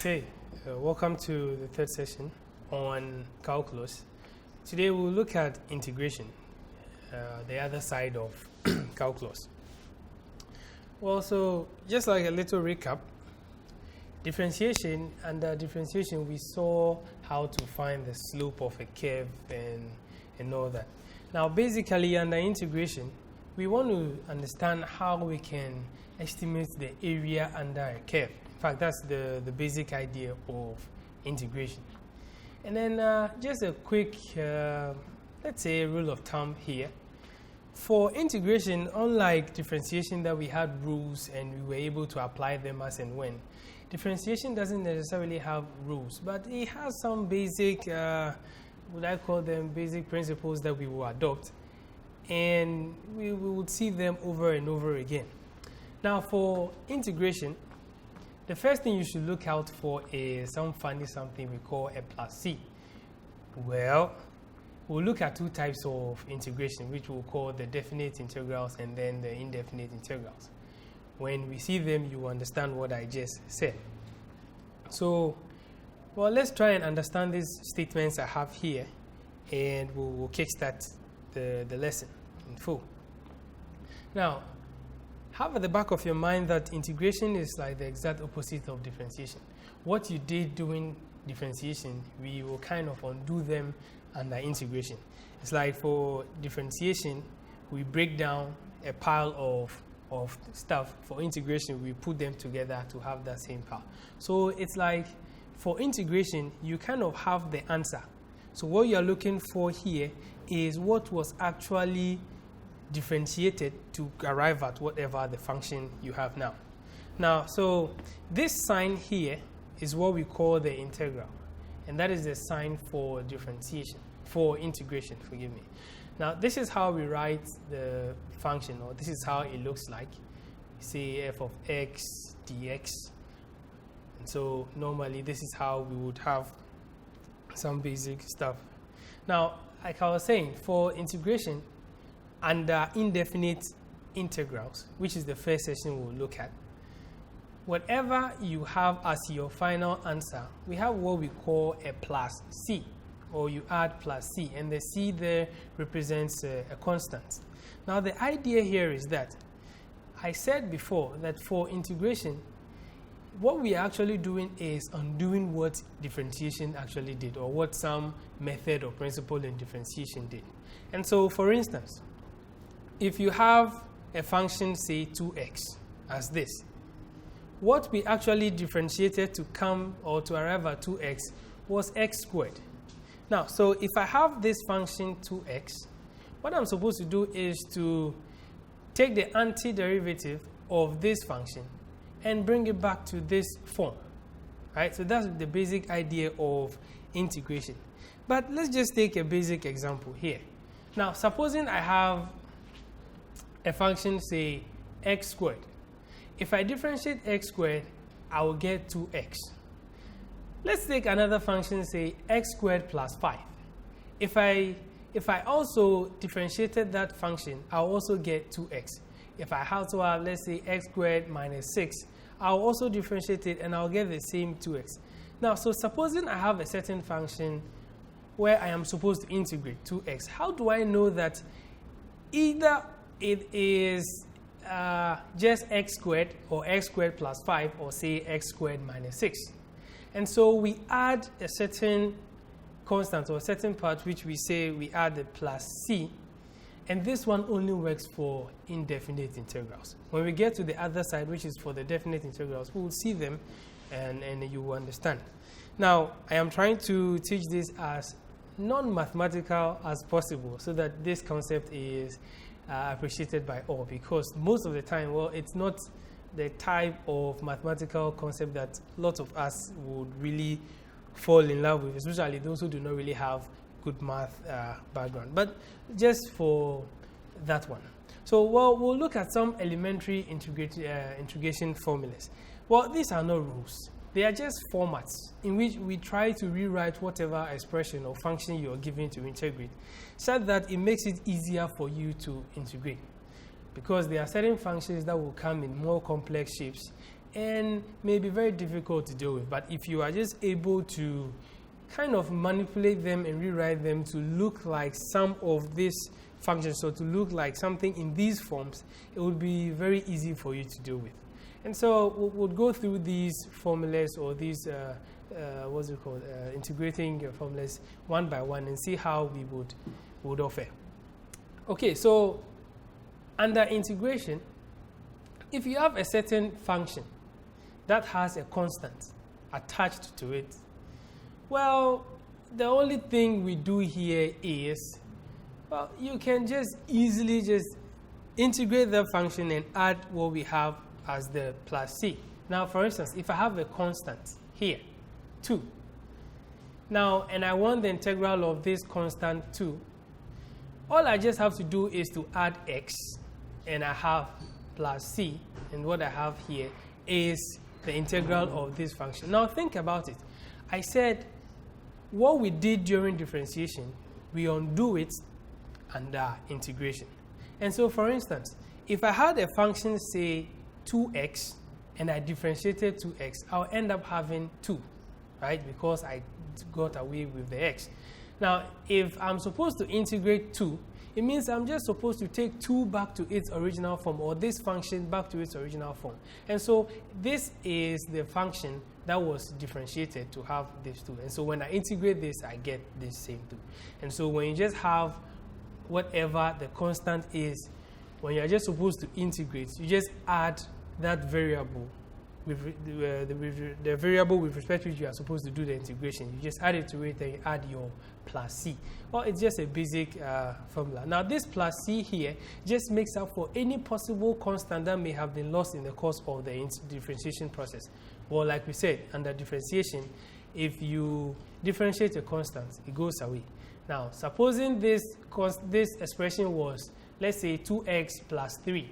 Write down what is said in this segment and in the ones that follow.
Okay, welcome to the third session on calculus. Today we'll look at integration, the other side of calculus. Well, so just like a little recap, differentiation, under differentiation we saw how to find the slope of a curve and all that. Now basically under integration, we want to understand how we can estimate the area under a curve. In fact, that's the basic idea of integration. And then just a quick, let's say, rule of thumb here. For integration, unlike differentiation that we had rules and we were able to apply them as and when, differentiation doesn't necessarily have rules, but it has some basic, would I call them basic principles that we will adopt, and we would see them over and over again. Now for integration, the first thing you should look out for is something we call a plus c. Well, we'll look at two types of integration, which we'll call the definite integrals and then the indefinite integrals. When we see them, you understand what I just said. So, well, let's try and understand these statements I have here, and we'll kickstart the lesson in full. Now, have at the back of your mind that integration is like the exact opposite of differentiation. What you did doing differentiation, we will kind of undo them under integration. It's like for differentiation, we break down a pile of stuff. For integration, we put them together to have that same pile. So it's like for integration, you kind of have the answer. So what you're looking for here is what was actually differentiated to arrive at whatever the function you have now. Now, so this sign here is what we call the integral, and that is the sign for differentiation, for integration, forgive me. Now, this is how we write the function, or this is how it looks like. Say f of x dx, and so normally this is how we would have some basic stuff. Now, like I was saying, for integration, under indefinite integrals, which is the first session we'll look at, whatever you have as your final answer, we have what we call a plus c, or you add plus c, and the c there represents a constant. Now the idea here is that I said before that for integration, what we are actually doing is undoing what differentiation actually did, or what some method or principle in differentiation did. And so, for instance, if you have a function, say 2x, as this, what we actually differentiated to come or to arrive at 2x was x squared. Now, so if I have this function 2x, what I'm supposed to do is to take the antiderivative of this function and bring it back to this form, right? So that's the basic idea of integration. But let's just take a basic example here. Now, supposing I have a function, say, x squared. If I differentiate x squared, I will get 2x. Let's take another function, say, x squared plus 5. If I also differentiated that function, I'll also get 2x. If I also have, let's say, x squared minus 6, I'll also differentiate it and I'll get the same 2x. Now, so supposing I have a certain function where I am supposed to integrate 2x, how do I know that either it is just x squared or x squared plus 5, or say x squared minus 6? And so we add a certain constant or a certain part, which we say we add the plus c, and this one only works for indefinite integrals. When we get to the other side, which is for the definite integrals, we will see them and you will understand. Now, I am trying to teach this as non-mathematical as possible so that this concept is appreciated by all, because most of the time, well, it's not the type of mathematical concept that lots of us would really fall in love with, especially those who do not really have good math background. But just for that one. So, well, we'll look at some elementary integration formulas. Well, these are not rules. They are just formats in which we try to rewrite whatever expression or function you are given to integrate, so that it makes it easier for you to integrate. Because there are certain functions that will come in more complex shapes, and may be very difficult to deal with. But if you are just able to kind of manipulate them and rewrite them to look like some of these functions, so to look like something in these forms, it would be very easy for you to deal with. And so we'll go through these formulas, or these what's it called, integrating formulas one by one, and see how we would offer. Okay, so under integration, if you have a certain function that has a constant attached to it, well, the only thing we do here is, well, you can just easily just integrate the function and add what we have as the plus c. Now, for instance, if I have a constant here, 2, now, and I want the integral of this constant 2, all I just have to do is to add x, and I have plus c, and what I have here is the integral of this function. Now, think about it. I said what we did during differentiation, we undo it under integration. And so, for instance, if I had a function, say 2x, and I differentiated 2x, I'll end up having 2, right? Because I got away with the x. Now, if I'm supposed to integrate 2, it means I'm just supposed to take 2 back to its original form, or this function back to its original form. And so this is the function that was differentiated to have this 2. And so when I integrate this, I get this same 2. And so when you just have whatever the constant is, when you're just supposed to integrate, you just add that variable with the variable with respect to which you are supposed to do the integration. You just add it to it and you add your plus c. Well, it's just a basic formula. Now, this plus c here just makes up for any possible constant that may have been lost in the course of the differentiation process. Well, like we said, under differentiation, if you differentiate a constant, it goes away. Now, supposing this expression was, let's say, 2x plus 3,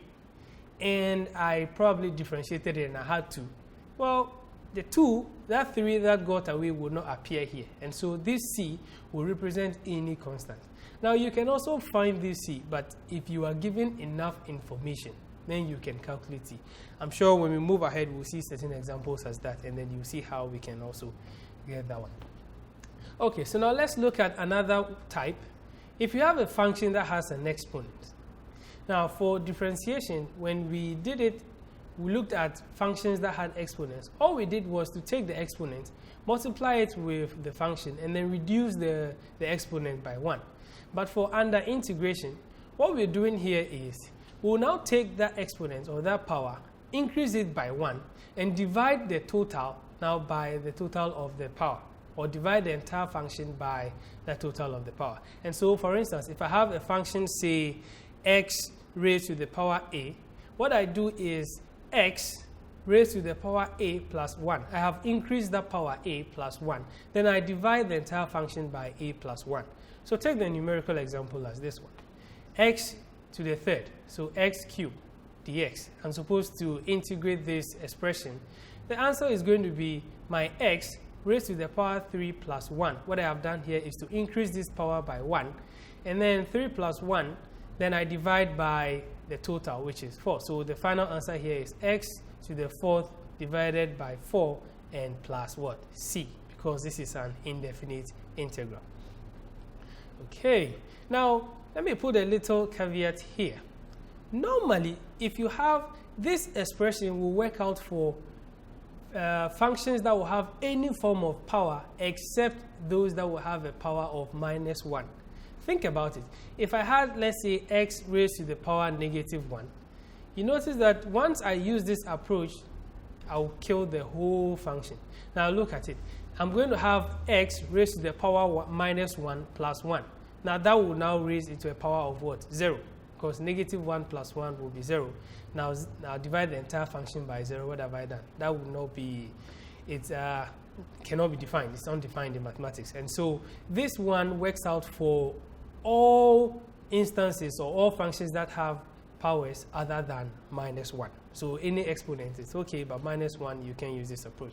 and I probably differentiated it and I had 2. Well, the 2, that 3 that got away would not appear here. And so this c will represent any constant. Now, you can also find this c, but if you are given enough information, then you can calculate c. I'm sure when we move ahead, we'll see certain examples as that, and then you'll see how we can also get that one. Okay, so now let's look at another type. If you have a function that has an exponent. Now, for differentiation, when we did it, we looked at functions that had exponents. All we did was to take the exponent, multiply it with the function, and then reduce the exponent by 1. But for under integration, what we're doing here is we'll now take that exponent or that power, increase it by 1, and divide the total now by the total of the power, or divide the entire function by the total of the power. And so, for instance, if I have a function, say, x raised to the power a, what I do is x raised to the power a plus 1. I have increased that power a plus 1. Then I divide the entire function by a plus 1. So take the numerical example as this one. X to the third, so x cubed dx. I'm supposed to integrate this expression. The answer is going to be my x raised to the power 3 plus 1. What I have done here is to increase this power by 1. And then 3 plus 1, then I divide by the total, which is 4. So the final answer here is x to the 4th divided by 4 and plus what? C, because this is an indefinite integral. Okay, now let me put a little caveat here. Normally, if you have this expression, will work out for functions that will have any form of power except those that will have a power of minus 1. Think about it. If I had, let's say, x raised to the power negative 1, you notice that once I use this approach, I'll kill the whole function. Now look at it. I'm going to have x raised to the power minus 1 plus 1. Now that will now raise it to a power of what? 0. Because negative 1 plus 1 will be 0. Now divide the entire function by 0. What have I done? That would not be, it cannot be defined. It's undefined in mathematics. And so this one works out for all instances or all functions that have powers other than minus 1. So any exponent is okay, but minus 1, you can use this approach.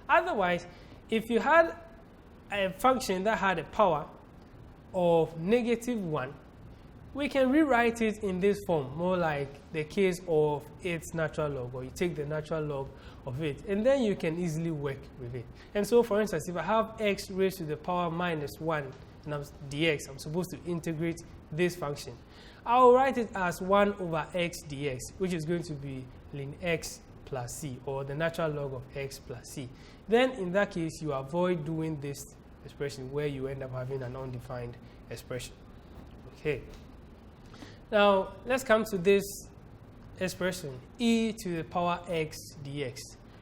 Otherwise, if you had a function that had a power of negative 1, we can rewrite it in this form, more like the case of its natural log, or you take the natural log of it, and then you can easily work with it. And so, for instance, if I have x raised to the power minus 1 and dx, I'm supposed to integrate this function. I'll write it as 1 over x dx, which is going to be ln x plus c, or the natural log of x plus c. Then, in that case, you avoid doing this expression where you end up having an undefined expression. Okay. Now, let's come to this expression, e to the power x dx.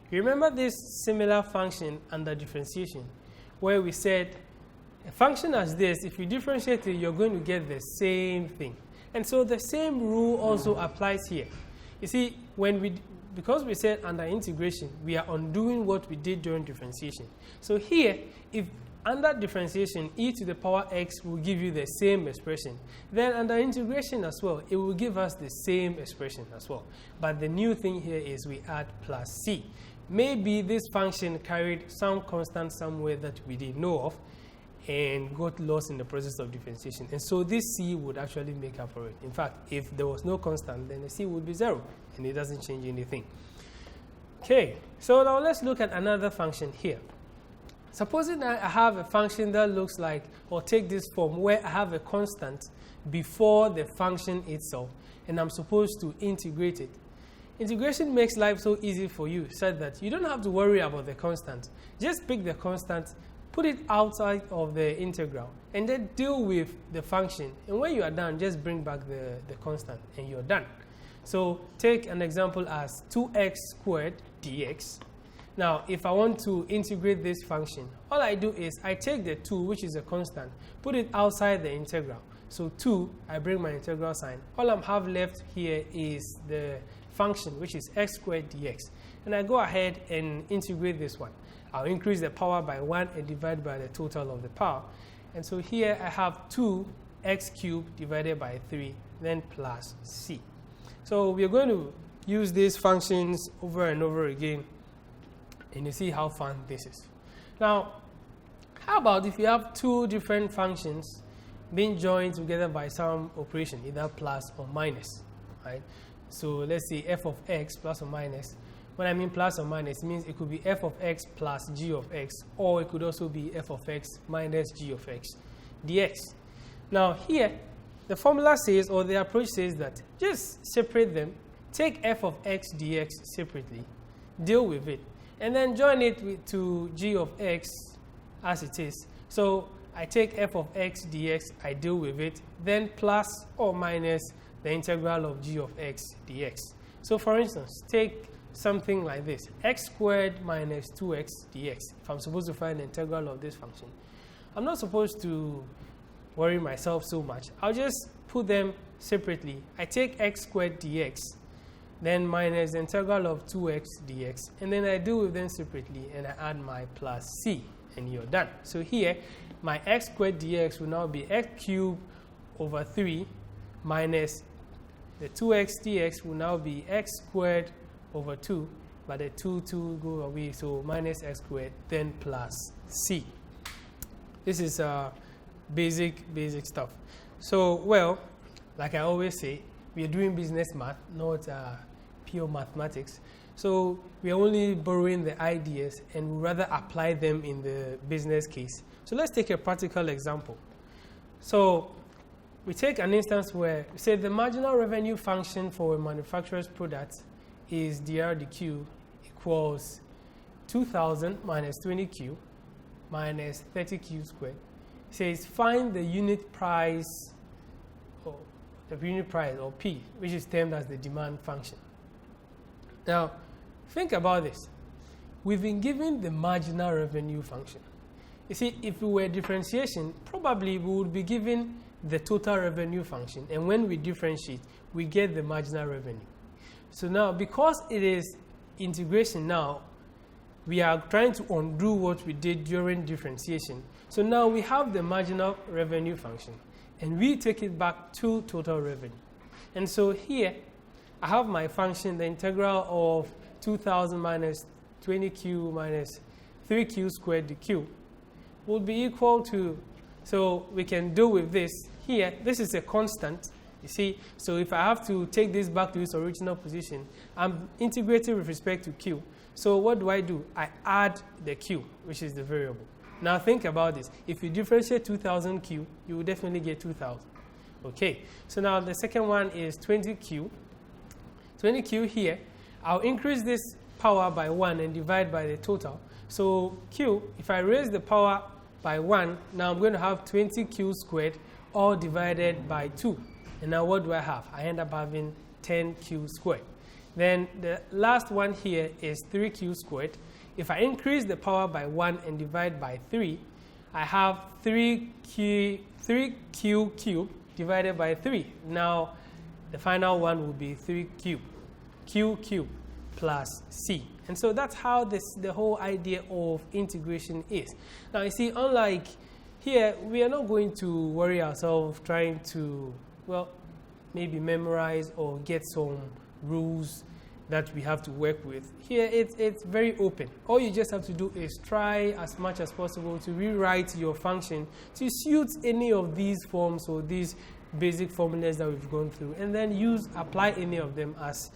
You remember this similar function under differentiation, where we said a function as this, if you differentiate it, you're going to get the same thing. And so the same rule also applies here. You see, because we said under integration, we are undoing what we did during differentiation. So here, if under differentiation, e to the power x will give you the same expression. Then under integration as well, it will give us the same expression as well. But the new thing here is we add plus c. Maybe this function carried some constant somewhere that we didn't know of and got lost in the process of differentiation. And so this c would actually make up for it. In fact, if there was no constant, then the c would be 0, and it doesn't change anything. Okay, so now let's look at another function here. Supposing I have a function that looks like, or take this form, where I have a constant before the function itself, and I'm supposed to integrate it. Integration makes life so easy for you, such that you don't have to worry about the constant. Just pick the constant, put it outside of the integral, and then deal with the function. And when you are done, just bring back the constant, and you're done. So take an example as 2x squared dx. Now, if I want to integrate this function, all I do is I take the 2, which is a constant, put it outside the integral. So 2, I bring my integral sign. All I have left here is the function, which is x squared dx. And I go ahead and integrate this one. I'll increase the power by 1 and divide by the total of the power. And so here I have 2x cubed divided by 3, then plus c. So we're going to use these functions over and over again, and you see how fun this is. Now, how about if you have two different functions being joined together by some operation, either plus or minus, right? So let's say f of x plus or minus. When I mean plus or minus, it means it could be f of x plus g of x, or it could also be f of x minus g of x dx. Now here, the formula says, or the approach says that just separate them, take f of x dx separately, deal with it, and then join it to g of x as it is. So I take f of x dx, I deal with it, then plus or minus the integral of g of x dx. So for instance, take something like this, x squared minus 2x dx. If I'm supposed to find the integral of this function, I'm not supposed to worry myself so much. I'll just put them separately. I take x squared dx, then minus the integral of 2x dx, and then I deal with them separately, and I add my plus c, and you're done. So here, my x squared dx will now be x cubed over 3 minus the 2x dx will now be x squared over 2, but the 2 go away, so minus x squared, then plus c. This is basic stuff. So, well, like I always say, we are doing business math, not pure mathematics. So we are only borrowing the ideas and we rather apply them in the business case. So let's take a practical example. So we take an instance where we say the marginal revenue function for a manufacturer's product is dr dq equals 2,000 minus 20q minus 30q squared. It says find the unit price, or P, which is termed as the demand function. Now, think about this. We've been given the marginal revenue function. You see, if we were differentiation, probably we would be given the total revenue function, and when we differentiate, we get the marginal revenue. So now, because it is integration now, we are trying to undo what we did during differentiation. So now we have the marginal revenue function, and we take it back to total revenue. And so here, I have my function, the integral of 2,000 minus 20q minus 3q squared dq will be equal to, so we can do with this. Here, this is a constant, You see, so if I have to take this back to its original position, I'm integrating with respect to q. So what do? I add the q, which is the variable. Now think about this. If you differentiate 2000q, you will definitely get 2000. Okay, so now the second one is 20q. 20q here, I'll increase this power by 1 and divide by the total. So q, if I raise the power by 1, now I'm going to have 20q squared, all divided by 2. And now what do I have? I end up having 10q squared. Then the last one here is 3q squared. If I increase the power by 1 and divide by 3, I have 3q cubed divided by 3. Now the final one will be 3 cubed, q cubed plus c. And so that's how the whole idea of integration is. Now you see, unlike here, we are not going to worry ourselves trying to, well, maybe memorize or get some rules that we have to work with. Here, it's very open. All you just have to do is try as much as possible to rewrite your function to suit any of these forms or these basic formulas that we've gone through, and then apply any of them as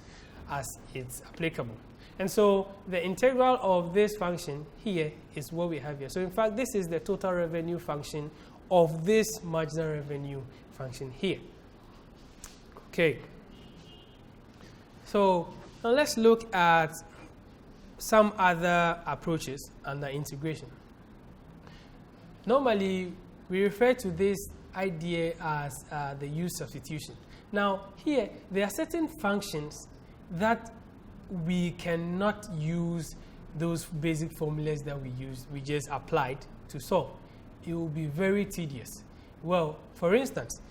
it's applicable. And so the integral of this function here is what we have here. So in fact, this is the total revenue function of this marginal revenue function here. Okay. So now let's look at some other approaches under integration. Normally, we refer to this idea as the U-substitution. Now here, there are certain functions that we cannot use those basic formulas that we just applied to solve. It will be very tedious. Well, for instance,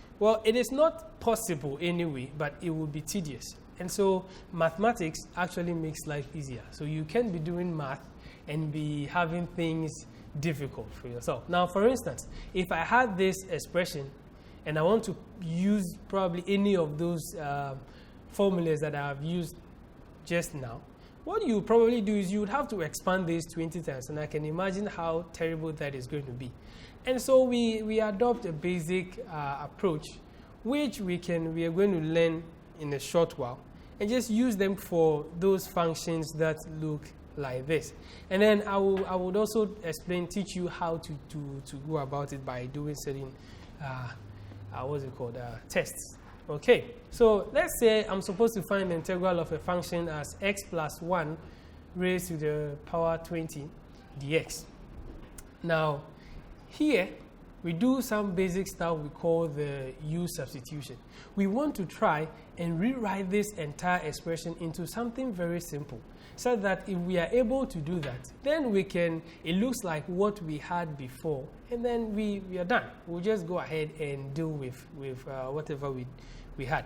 it is not possible anyway, but it will be tedious. And so mathematics actually makes life easier. So you can be doing math and be having things difficult for yourself. Now, for instance, if I had this expression and I want to use probably any of those formulas that I have used just now, what you probably do is you would have to expand this 20 times, and I can imagine how terrible that is going to be. And so we adopt a basic approach, which we are going to learn in a short while, and just use them for those functions that look like this. And then I would also teach you how to go about it by doing certain tests. Okay, so let's say I'm supposed to find the integral of a function as x plus 1 raised to the power 20 dx. Now, here we do some basic stuff we call the U-substitution. We want to try and rewrite this entire expression into something very simple, so that if we are able to do that, then it looks like what we had before, and then we are done. We'll just go ahead and deal with whatever we had.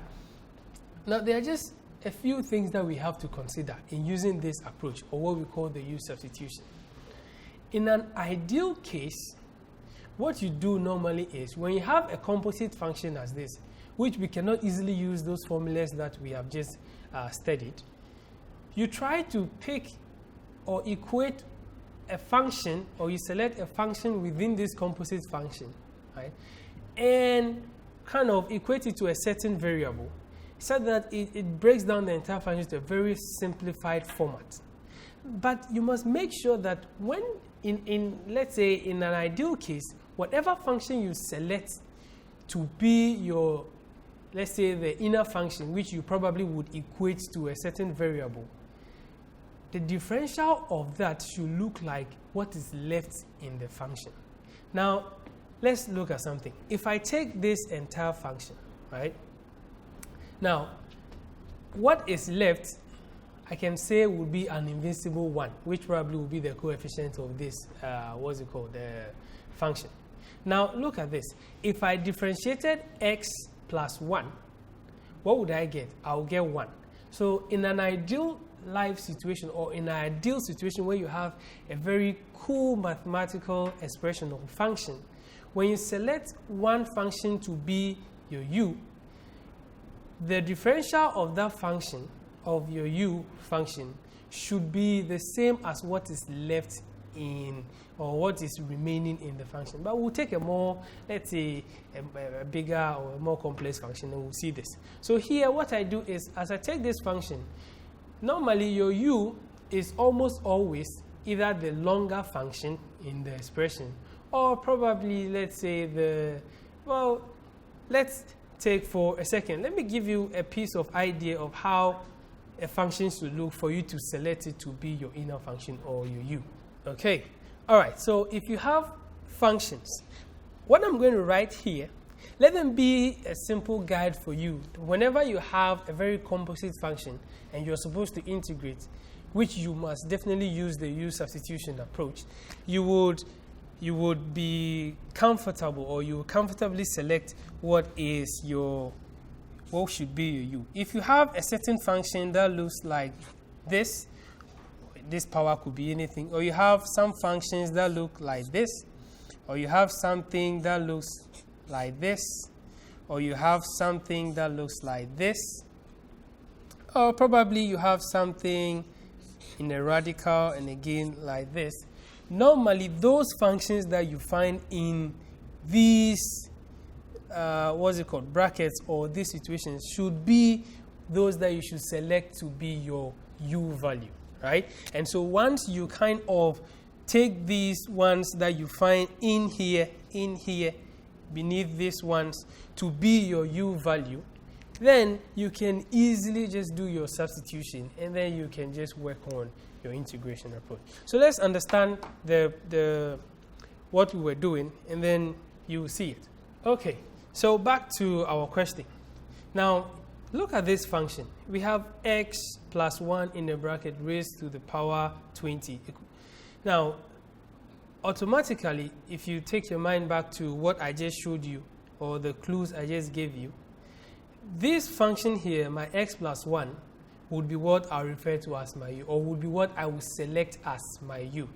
Now, there are just a few things that we have to consider in using this approach, or what we call the U-substitution. In an ideal case, what you do normally is, when you have a composite function as this, which we cannot easily use those formulas that we have just studied, you try to pick or equate a function, or you select a function within this composite function, right? And kind of equate it to a certain variable, so that it breaks down the entire function to a very simplified format. But you must make sure that when, let's say, in an ideal case, whatever function you select to be your, let's say, the inner function, which you probably would equate to a certain variable, the differential of that should look like what is left in the function. Now, let's look at something. If I take this entire function, right? Now, what is left, I can say, would be an invincible 1, which probably will be the coefficient of this, the function. Now, look at this. If I differentiated x plus 1, what would I get? I'll get 1. So in an ideal life situation, or in an ideal situation where you have a very cool mathematical expression or function, when you select one function to be your u, the differential of that function, of your u function, should be the same as what is left in, or what is remaining in the function. But we'll take a more, let's say, a bigger or a more complex function, and we'll see this. So here, what I do is, as I take this function, normally your u is almost always either the longer function in the expression, or probably, let's say, let's take for a second. Let me give you a piece of idea of how a function should look for you to select it to be your inner function or your u. Okay, all right, so if you have functions, what I'm going to write here, let them be a simple guide for you. Whenever you have a very composite function and you're supposed to integrate, which you must definitely use the U-substitution approach, you would be comfortable, or you will comfortably select what should be your u. If you have a certain function that looks like this power could be anything, or you have some functions that look like this, or you have something that looks like this, or you have something that looks like this, or probably you have something in a radical and again like this. Normally, those functions that you find in these brackets, or these situations, should be those that you should select to be your u value, right? And so once you kind of take these ones that you find in here, beneath these ones to be your u value, then you can easily just do your substitution, and then you can just work on your integration approach. So let's understand what we were doing, and then you will see it. Okay, so back to our question. Now, look at this function. We have x plus 1 in the bracket raised to the power 20. Now, automatically, if you take your mind back to what I just showed you, or the clues I just gave you, this function here, my x plus 1, would be what I refer to as my u, or would be what I will select as my u.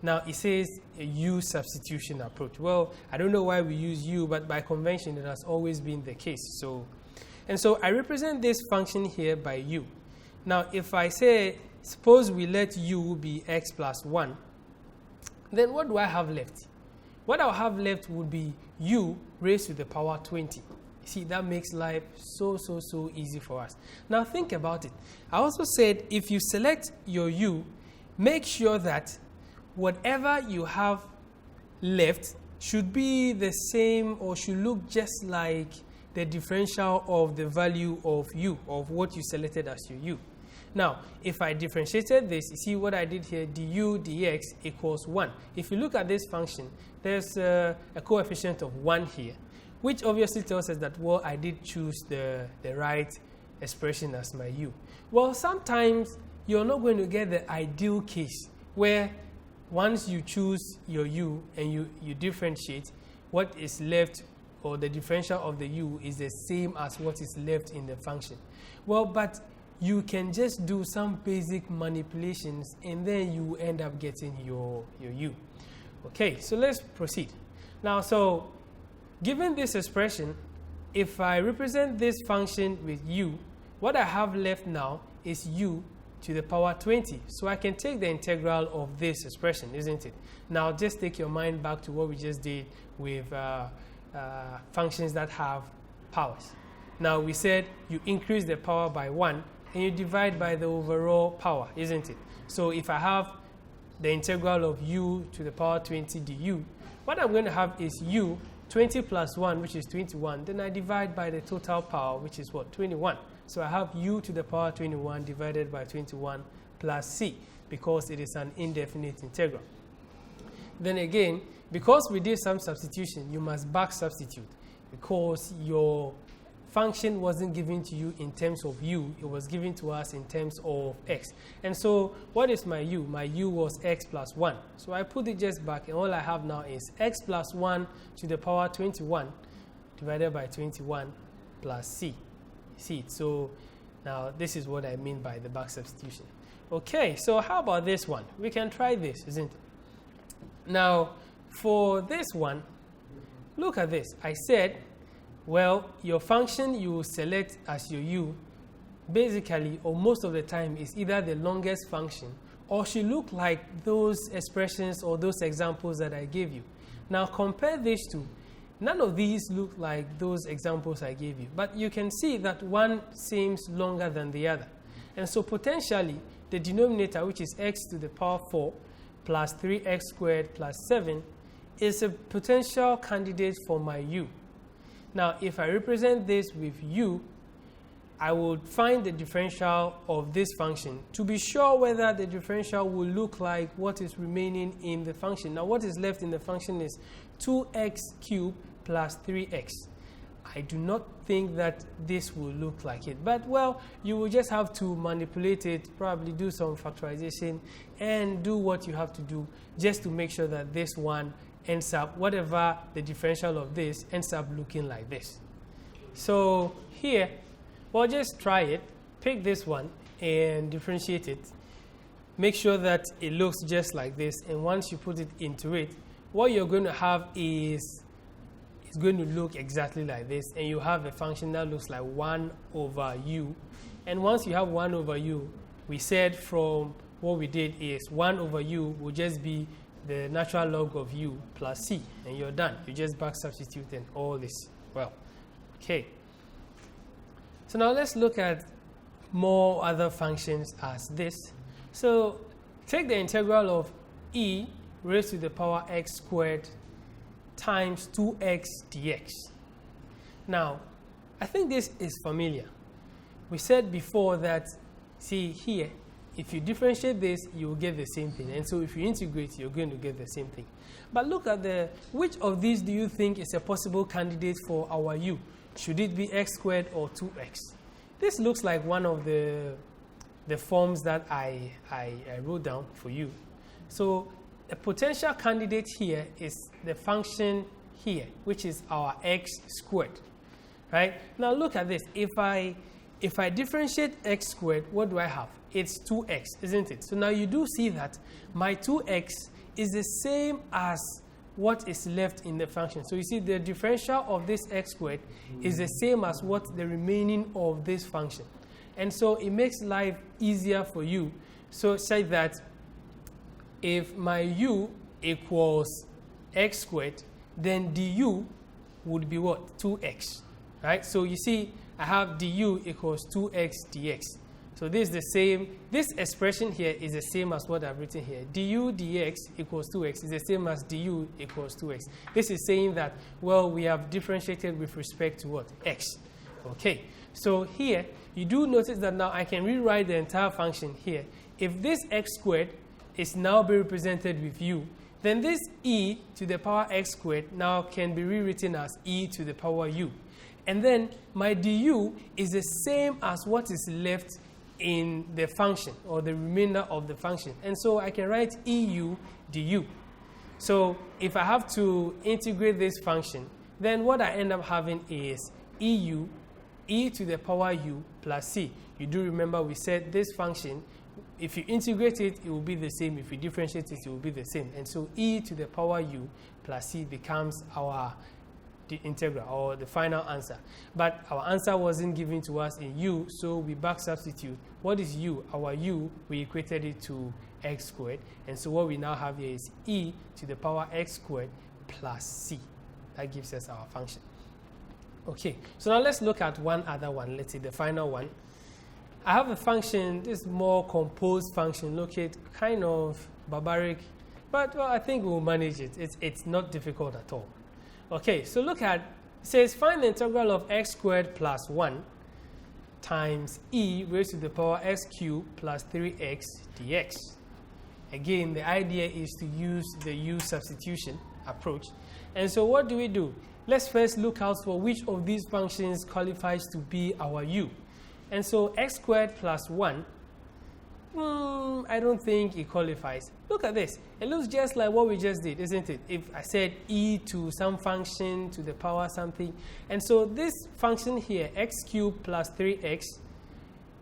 Now, it says a U-substitution approach. Well, I don't know why we use u, but by convention, it has always been the case. So I represent this function here by u. Now, if I say, suppose we let u be x plus 1, then what do I have left? What I'll have left would be u raised to the power 20. See, that makes life so easy for us. Now think about it. I also said if you select your u, make sure that whatever you have left should be the same, or should look just like the differential of the value of u, of what you selected as your u. Now, if I differentiated this, you see what I did here, du dx equals 1. If you look at this function, there's a coefficient of 1 here, which obviously tells us that, well, I did choose the right expression as my u. Well, sometimes you're not going to get the ideal case where once you choose your u and you differentiate, what is left, or the differential of the u, is the same as what is left in the function. Well, but you can just do some basic manipulations, and then you end up getting your u. Okay, so let's proceed. Now, so given this expression, if I represent this function with u, what I have left now is u to the power 20. So I can take the integral of this expression, isn't it? Now just take your mind back to what we just did with functions that have powers. Now we said you increase the power by 1 and you divide by the overall power, isn't it? So if I have the integral of u to the power 20 du, what I'm going to have is u 20 plus 1, which is 21. Then I divide by the total power, which is what? 21. So I have u to the power 21 divided by 21 plus c, because it is an indefinite integral. Then again, because we did some substitution, you must back substitute, because your function wasn't given to you in terms of u, it was given to us in terms of x. And so what is my u? My u was x plus 1. So I put it just back, and all I have now is x plus 1 to the power 21 divided by 21 plus c. See it? So now this is what I mean by the back substitution. Okay, so how about this one? We can try this, isn't it? Now, for this one, look at this. I said, well, your function you will select as your u, basically, or most of the time, is either the longest function or should look like those expressions or those examples that I gave you. Now compare these two. None of these look like those examples I gave you, but you can see that one seems longer than the other. And so potentially, the denominator, which is x to the power 4 plus 3x squared plus 7, is a potential candidate for my u. Now, if I represent this with u, I would find the differential of this function to be sure whether the differential will look like what is remaining in the function. Now, what is left in the function is 2x cubed plus 3x. I do not think that this will look like it. But, well, you will just have to manipulate it, probably do some factorization, and do what you have to do just to make sure that this one ends up, whatever the differential of this, ends up looking like this. So here, well, just try it. Pick this one and differentiate it. Make sure that it looks just like this. And once you put it into it, what you're going to have is it's going to look exactly like this. And you have a function that looks like 1 over u. And once you have 1 over u, we said from what we did is 1 over u will just be the natural log of u plus c. And you're done. You just back substitute and all this. Well, okay. So now let's look at more other functions as this. So take the integral of e raised to the power x squared times 2x dx. Now, I think this is familiar. We said before that, see here, if you differentiate this, you will get the same thing. And so if you integrate, you're going to get the same thing. But look at which of these do you think is a possible candidate for our u? Should it be x squared or 2x? This looks like one of the forms that I wrote down for you. So a potential candidate here is the function here, which is our x squared. Right? Now look at this. If I differentiate x squared, what do I have? It's 2x, isn't it? So now you do see that my 2x is the same as what is left in the function. So you see the differential of this x squared is the same as what the remaining of this function. And so it makes life easier for you. So say that if my u equals x squared, then du would be what? 2x, right? So you see I have du equals 2x dx. So this is the same, this expression here is the same as what I've written here. Du dx equals 2x is the same as du equals 2x. This is saying that, well, we have differentiated with respect to what? X. Okay, so here, you do notice that now I can rewrite the entire function here. If this x squared is now be represented with u, then this e to the power x squared now can be rewritten as e to the power u. And then my du is the same as what is left in the function or the remainder of the function. And so I can write eu du. So if I have to integrate this function, then what I end up having is eu e to the power u plus c. You do remember we said this function, if you integrate it, it will be the same. If you differentiate it, it will be the same. And so e to the power u plus c becomes the integral or the final answer. But our answer wasn't given to us in u, so we back substitute. What is u? Our u, we equated it to x squared. And so what we now have here is e to the power x squared plus c. That gives us our function. Okay, so now let's look at one other one. Let's see the final one. I have a function, this more composed function. Look, it's kind of barbaric, but well, I think we'll manage it. It's not difficult at all. Okay, so look at, it says find the integral of x squared plus 1 times e raised to the power x cubed plus 3x dx. Again, the idea is to use the U-substitution approach. And so what do? Let's first look out for which of these functions qualifies to be our u. And so x squared plus 1, I don't think it qualifies. Look at this. It looks just like what we just did, isn't it? If I said e to some function to the power something. And so this function here, x cubed plus 3x,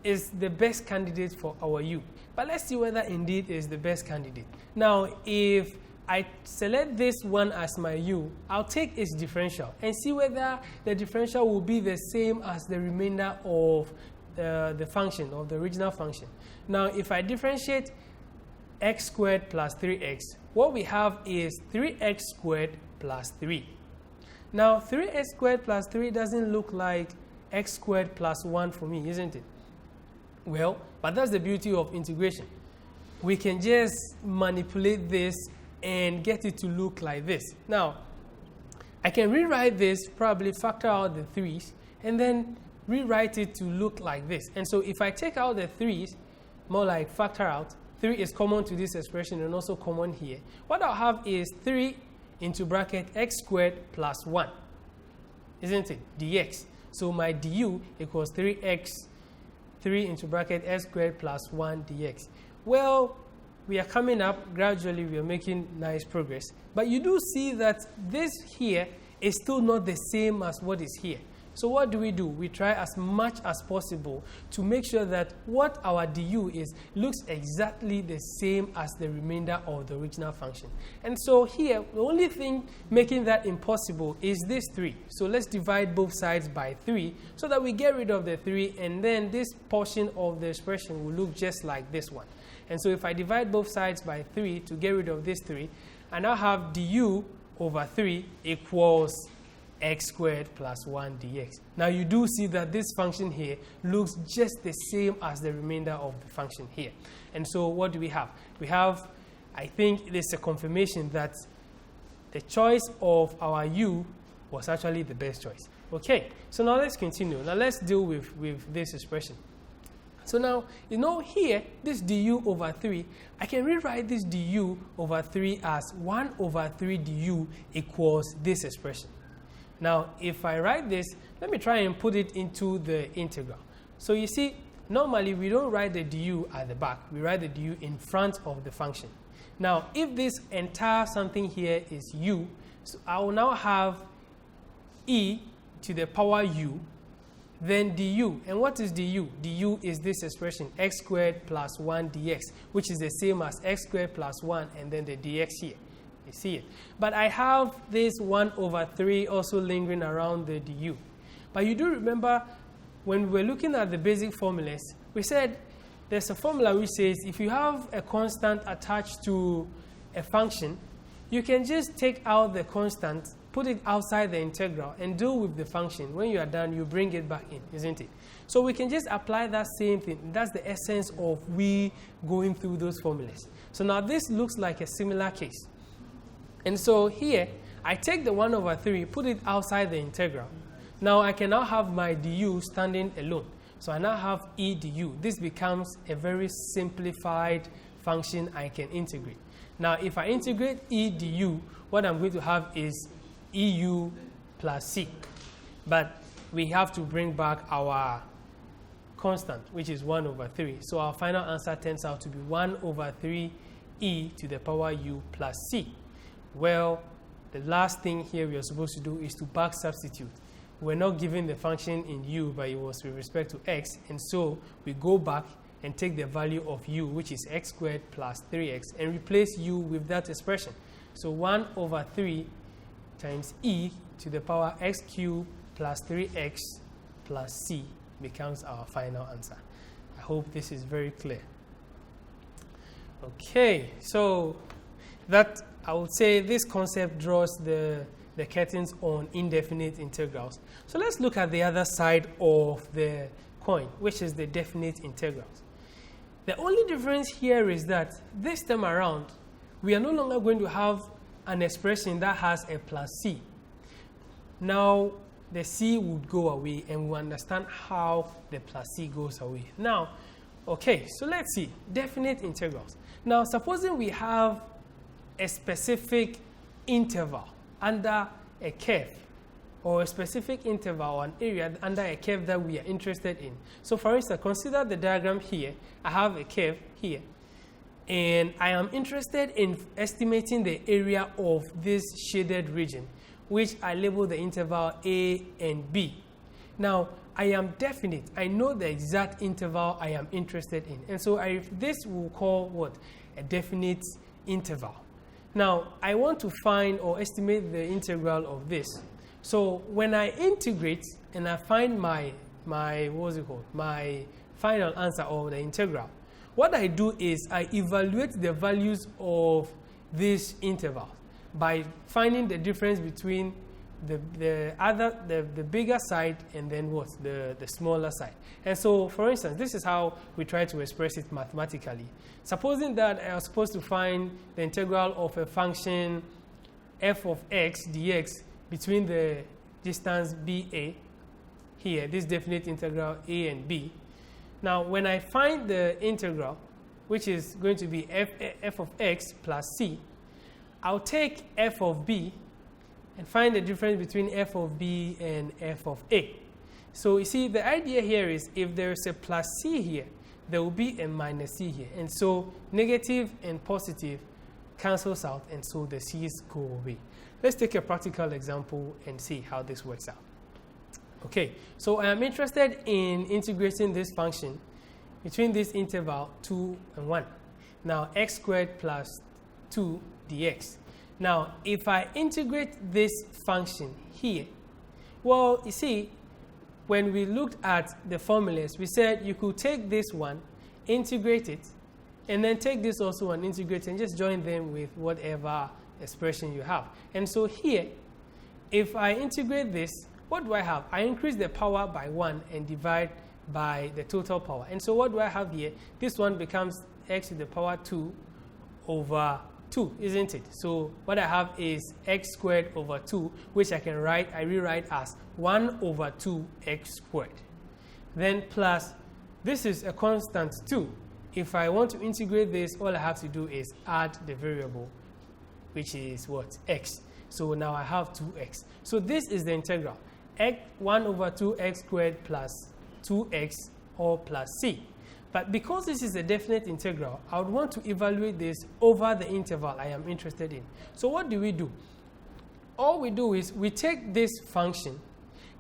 is the best candidate for our u. But let's see whether indeed it is the best candidate. Now, if I select this one as my u, I'll take its differential and see whether the differential will be the same as the remainder of the function, of the original function. Now, if I differentiate x squared plus 3x, what we have is 3x squared plus 3. Now, 3x squared plus 3 doesn't look like x squared plus 1 for me, isn't it? Well, but that's the beauty of integration. We can just manipulate this and get it to look like this. Now, I can rewrite this, probably factor out the 3's, and then rewrite it to look like this. And so if I take out the 3's, more like factor out, 3 is common to this expression and also common here. What I'll have is 3 into bracket x squared plus 1, isn't it? Dx. So my du equals 3x, 3 into bracket x squared plus 1 dx. Well, we are coming up gradually, we are making nice progress. But you do see that this here is still not the same as what is here. So what do? We try as much as possible to make sure that what our du is looks exactly the same as the remainder of the original function. And so here, the only thing making that impossible is this 3. So let's divide both sides by 3 so that we get rid of the 3, and then this portion of the expression will look just like this one. And so if I divide both sides by 3 to get rid of this 3, I now have du over 3 equals x squared plus 1 dx. Now you do see that this function here looks just the same as the remainder of the function here. And so what do we have? We have, I think this is a confirmation that the choice of our u was actually the best choice. Okay, so now let's continue. Now let's deal with this expression. So now, you know here, this du over 3, I can rewrite this du over 3 as 1 over 3 du equals this expression. Now, if I write this, let me try and put it into the integral. So you see, normally we don't write the du at the back. We write the du in front of the function. Now, if this entire something here is u, so I will now have e to the power u, then du. And what is du? Du is this expression, x squared plus 1 dx, which is the same as x squared plus 1 and then the dx here. You see it. But I have this 1 over 3 also lingering around the du. But you do remember when we were looking at the basic formulas, we said there's a formula which says if you have a constant attached to a function, you can just take out the constant, put it outside the integral, and deal with the function. When you are done, you bring it back in, isn't it? So we can just apply that same thing. That's the essence of we going through those formulas. So now this looks like a similar case. And so here, I take the 1 over 3, put it outside the integral. Now I can now have my du standing alone. So I now have e du. This becomes a very simplified function I can integrate. Now if I integrate e du, what I'm going to have is eu plus c. But we have to bring back our constant, which is 1 over 3. So our final answer turns out to be 1 over 3 e to the power u plus c. Well, the last thing here we are supposed to do is to back substitute. We're not given the function in u, but it was with respect to x. And so we go back and take the value of u, which is x squared plus 3x, and replace u with that expression. So 1 over 3 times e to the power x cubed plus 3x plus c becomes our final answer. I hope this is very clear. Okay, so that I would say this concept draws the curtains on indefinite integrals. So let's look at the other side of the coin, which is the definite integrals. The only difference here is that this time around, we are no longer going to have an expression that has a plus c. Now, the c would go away, and we understand how the plus c goes away. Now, okay, so let's see, definite integrals. Now, supposing we have a specific interval under a curve, or a specific interval or an area under a curve that we are interested in. So for instance, consider the diagram here. I have a curve here, and I am interested in estimating the area of this shaded region, which I label the interval a and b. Now, I am definite. I know the exact interval I am interested in. And so this will call what? A definite interval. Now, I want to find or estimate the integral of this. So when I integrate and I find my final answer of the integral, what I do is I evaluate the values of this interval by finding the difference between the bigger side and then what? The smaller side. And so, for instance, this is how we try to express it mathematically. Supposing that I was supposed to find the integral of a function f of x dx between the distance BA, here, this definite integral a and b. Now, when I find the integral, which is going to be f of x plus c, I'll take f of b and find the difference between f of b and f of a. So you see, the idea here is if there is a plus c here, there will be a minus c here. And so negative and positive cancels out, and so the c's go away. Let's take a practical example and see how this works out. Okay, so I am interested in integrating this function between this interval 2 and 1. Now, x squared plus 2 dx. Now, if I integrate this function here, well, you see, when we looked at the formulas, we said you could take this one, integrate it, and then take this also and integrate and just join them with whatever expression you have. And so here, if I integrate this, what do I have? I increase the power by 1 and divide by the total power. And so what do I have here? This one becomes x to the power 2 over 2, isn't it? So what I have is x squared over 2, which I rewrite as 1 over 2 x squared. Then plus, this is a constant 2. If I want to integrate this, all I have to do is add the variable, which is what? X. So now I have 2x. So this is the integral. 1 over 2x squared plus 2x or plus c. But because this is a definite integral, I would want to evaluate this over the interval I am interested in. So what do? All we do is we take this function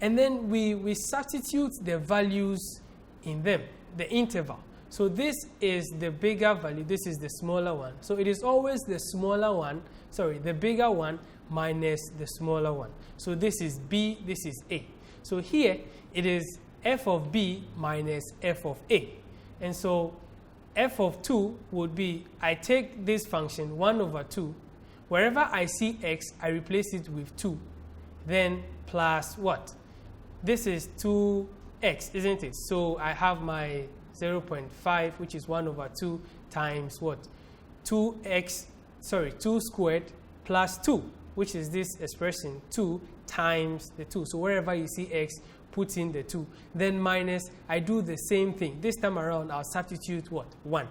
and then we substitute the values in them, the interval. So this is the bigger value, this is the smaller one. So it is always the the bigger one minus the smaller one. So this is b, this is a. So here it is f of b minus f of a. And so f of 2 would be, I take this function 1 over 2. Wherever I see x, I replace it with 2. Then plus what? This is 2x, isn't it? So I have my 0.5, which is 1 over 2 times what? 2 squared plus 2, which is this expression, 2 times the 2. So wherever you see x, put in the 2. Then minus, I do the same thing. This time around, I'll substitute what? 1.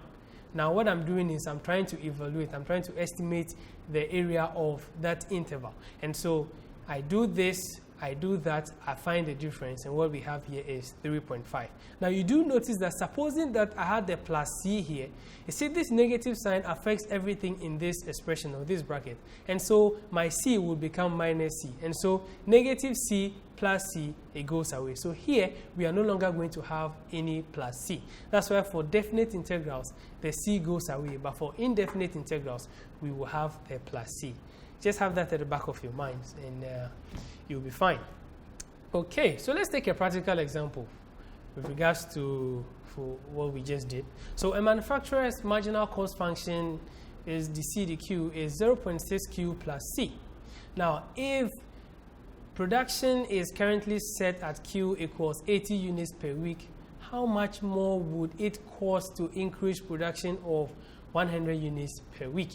Now what I'm doing is I'm trying to evaluate, I'm trying to estimate the area of that interval. And so I do this, I do that, I find the difference, and what we have here is 3.5. Now you do notice that supposing that I had the plus c here, you see this negative sign affects everything in this expression or this bracket. And so my c will become minus c. And so negative c plus c, it goes away. So here, we are no longer going to have any plus c. That's why for definite integrals, the c goes away. But for indefinite integrals, we will have the plus c. Just have that at the back of your minds, and you'll be fine. Okay, so let's take a practical example with regards to for what we just did. So a manufacturer's marginal cost function is dq is 0.6q plus c. Now, if production is currently set at q equals 80 units per week, how much more would it cost to increase production of 100 units per week?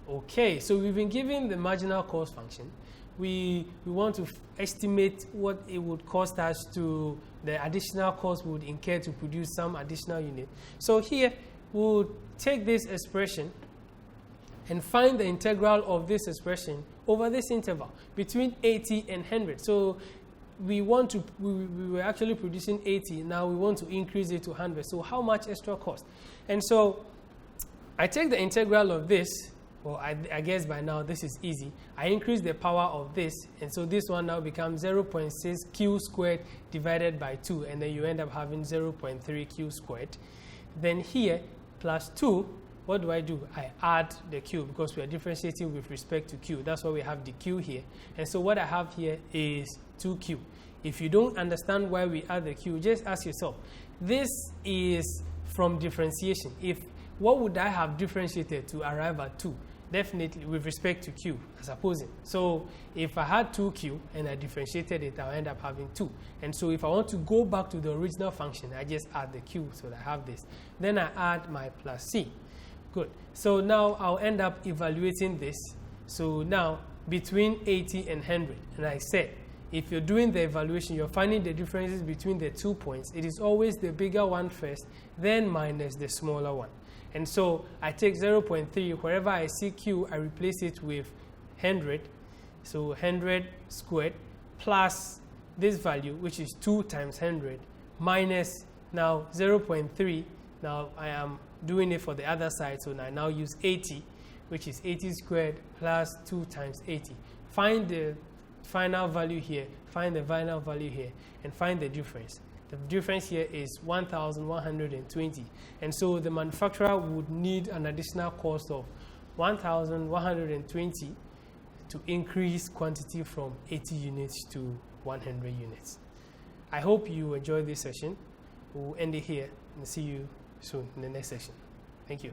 Okay, so we've been given the marginal cost function. We want to estimate what it would cost us to, the additional cost we would incur to produce some additional unit. So here, we'll take this expression and find the integral of this expression over this interval between 80 and 100. So we were actually producing 80, now we want to increase it to 100. So how much extra cost? And so I take the integral of this. Well, I guess by now this is easy. I increase the power of this, and so this one now becomes 0.6 q squared divided by 2, and then you end up having 0.3 q squared. Then here, plus 2, what do? I add the q, because we are differentiating with respect to q. That's why we have the q here. And so what I have here is 2q. If you don't understand why we add the q, just ask yourself, this is from differentiation. What would I have differentiated to arrive at 2? Definitely with respect to q, supposing. So if I had 2q and I differentiated it, I'll end up having 2. And so if I want to go back to the original function, I just add the q, so that I have this. Then I add my plus c. Good. So now I'll end up evaluating this. So now between 80 and 100, and I said, if you're doing the evaluation, you're finding the differences between the 2 points. It is always the bigger one first, then minus the smaller one. And so I take 0.3, wherever I see q, I replace it with 100. So 100 squared plus this value, which is 2 times 100, minus now 0.3. Now I am doing it for the other side, so I now use 80, which is 80 squared plus 2 times 80. Find the final value here, find the final value here, and find the difference. The difference here is 1,120. And so the manufacturer would need an additional cost of 1,120 to increase quantity from 80 units to 100 units. I hope you enjoyed this session. We'll end it here and see you soon in the next session. Thank you.